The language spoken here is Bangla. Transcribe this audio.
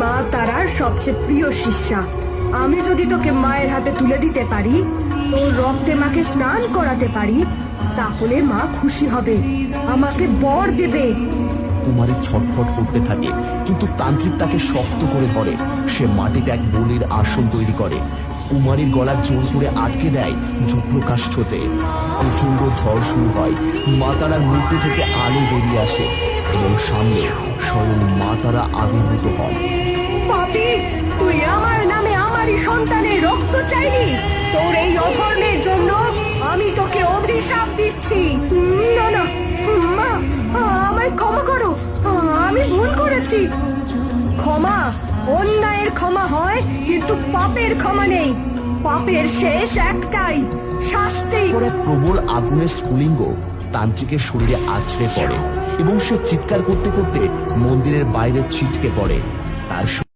মা তারার সবচেয়ে প্রিয় শিষ্যা। আমি যদি তোকে মায়ের হাতে তুলে দিতে পারি, তোর রক্তে মাকে স্নান করাতে পারি, তাহলে মা খুশি হবে, আমাকে বর দেবে। কুমারী ছটফট করতে থাকে, কিন্তু তান্ত্রিক তাকে শক্ত করে ধরে। সে মাটিতে এক বলির আসন তৈরি করে, কুমারীর গলা জোর করে আটকে দেয় যুগ্রকাষ্ঠতে। প্রচন্ড ঝড় শুরু হয়, মা তারার মূর্তি থেকে আলো বেরিয়ে আসে এবং সামনে স্বয়ং মা তারা আবির্ভূত হন। পাপী, তুই আমার নামে আমারই সন্তানের রক্ত চাইলি। তোর এই অধর্মের জন্য আমি তোকে অভিশাপ দিচ্ছি। না না মা, আমায় ক্ষমা করো, আমি ভুল করেছি। ক্ষমা অন্যায়ের ক্ষমা হয়, কিন্তু পাপের ক্ষমা নেই। পাপের শেষ একটাই, শাস্তি। পরে প্রবল আগুনের স্ফুলিঙ্গ তান্ত্রিকের শরীরে আছড়ে পড়ে এবং সে চিৎকার করতে করতে মন্দিরের বাইরে ছিটকে পড়ে। তার